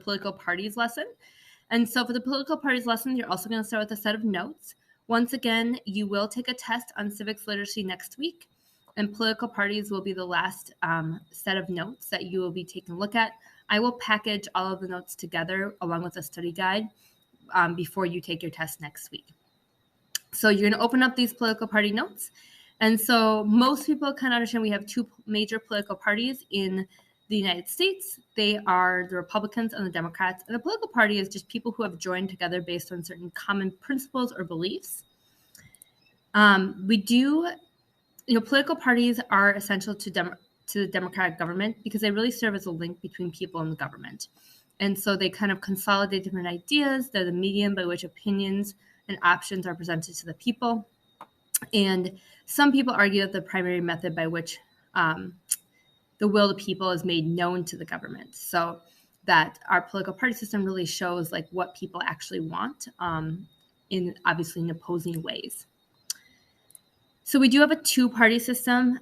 political parties lesson. And so for the political parties lesson, you're also going to start with a set of notes. Once again, you will take a test on civics literacy next week, and political parties will be the last set of notes that you will be taking a look at. I will package all of the notes together along with a study guide before you take your test next week. So you're going to open up these political party notes. And so most people kind of understand we have two major political parties in the United States. They are the Republicans and the Democrats. And a political party is just people who have joined together based on certain common principles or beliefs. Political parties are essential to the democratic government because they really serve as a link between people and the government. And so they kind of consolidate different ideas. They're the medium by which opinions and options are presented to the people. And some people argue that the primary method by which the will of the people is made known to the government. So that our political party system really shows like what people actually want in opposing ways. So we do have a two-party system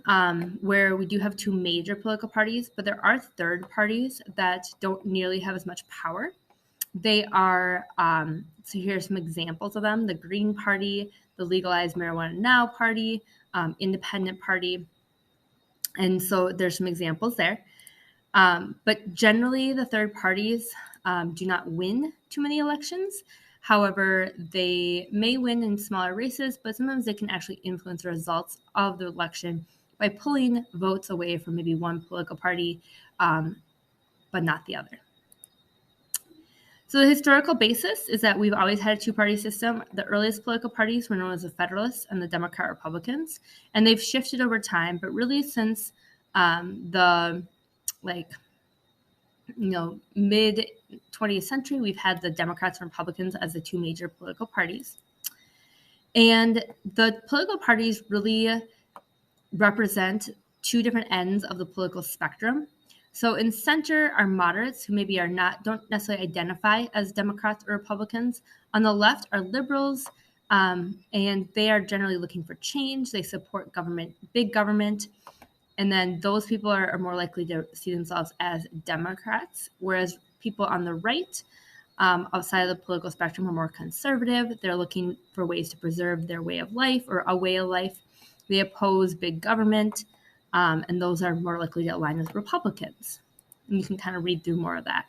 where we do have two major political parties, but there are third parties that don't nearly have as much power. They are, so here's some examples of them: the Green Party, the Legalize Marijuana Now Party, Independent Party. And so there's some examples there. But generally, the third parties do not win too many elections. However, they may win in smaller races, but sometimes they can actually influence the results of the election by pulling votes away from maybe one political party, but not the other. So the historical basis is that we've always had a two-party system. The earliest political parties were known as the Federalists and the Democrat Republicans, and they've shifted over time. But really, since the mid 20th century, we've had the Democrats and Republicans as the two major political parties. And the political parties really represent two different ends of the political spectrum. So in center are moderates who maybe don't necessarily identify as Democrats or Republicans. On the left are liberals, and they are generally looking for change. They support government, big government. And then those people are more likely to see themselves as Democrats, whereas people on the right, outside of the political spectrum, are more conservative. They're looking for ways to preserve their way of life or a way of life. They oppose big government, and those are more likely to align with Republicans. And you can kind of read through more of that.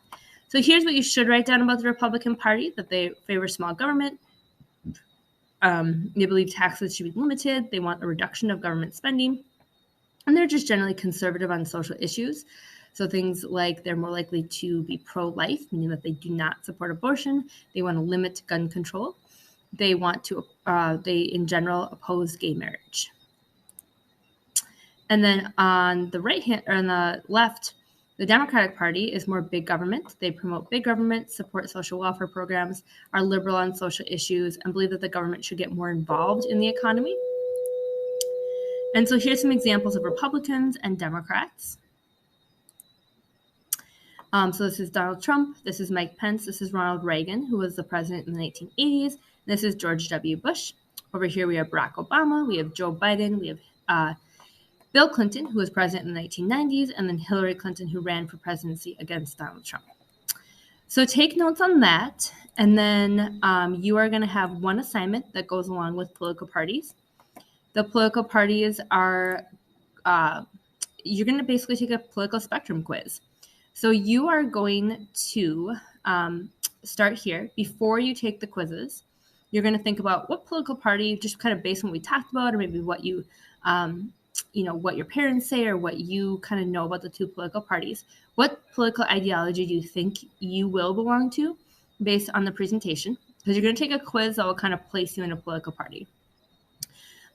So here's what you should write down about the Republican Party: that they favor small government. They believe taxes should be limited. They want a reduction of government spending. And they're just generally conservative on social issues. So things like they're more likely to be pro-life, meaning that they do not support abortion. They want to limit gun control. They in general oppose gay marriage. And then on the on the left, the Democratic Party is more big government. They promote big government, support social welfare programs, are liberal on social issues, and believe that the government should get more involved in the economy. And so here's some examples of Republicans and Democrats. So this is Donald Trump, this is Mike Pence, this is Ronald Reagan, who was the president in the 1980s. This is George W. Bush. Over here we have Barack Obama, we have Joe Biden, we have Bill Clinton, who was president in the 1990s, and then Hillary Clinton, who ran for presidency against Donald Trump. So take notes on that, and then you are going to have one assignment that goes along with political parties. The political parties are, you're going to basically take a political spectrum quiz. So you are going to start here. Before you take the quizzes, you're going to think about what political party, just kind of based on what we talked about, or maybe what you, what your parents say, or what you kind of know about the two political parties. What political ideology do you think you will belong to based on the presentation? Because you're going to take a quiz that will kind of place you in a political party.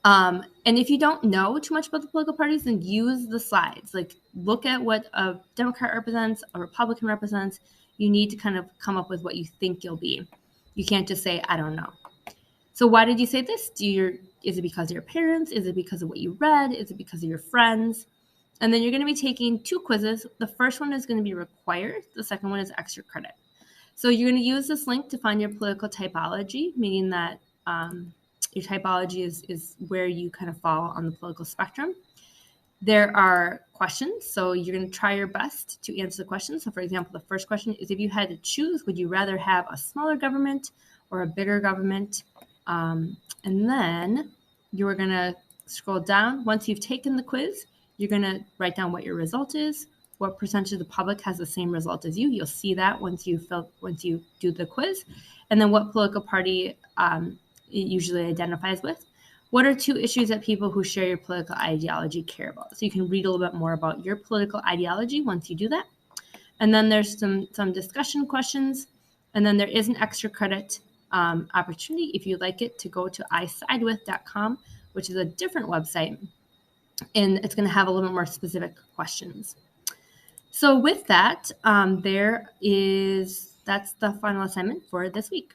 And if you don't know too much about the political parties, then use the slides. Like, look at what a Democrat represents, a Republican represents. You need to kind of come up with what you think you'll be. You can't just say, I don't know. So why did you say this? Is it because of your parents? Is it because of what you read? Is it because of your friends? And then you're going to be taking two quizzes. The first one is going to be required. The second one is extra credit. So you're going to use this link to find your political typology, meaning that your typology is where you kind of fall on the political spectrum. There are questions, so you're going to try your best to answer the question. So for example, the first question is, if you had to choose, would you rather have a smaller government or a bigger government? And then you're going to scroll down. Once you've taken the quiz, you're going to write down what your result is, what percentage of the public has the same result as you. You'll see that once you do the quiz, and then what political party it usually identifies with. What are 2 issues that people who share your political ideology care about? So you can read a little bit more about your political ideology once you do that. And then there's some discussion questions. And then there is an extra credit opportunity, if you'd like it, to go to isidewith.com, which is a different website. And it's going to have a little bit more specific questions. So with that, that's the final assignment for this week.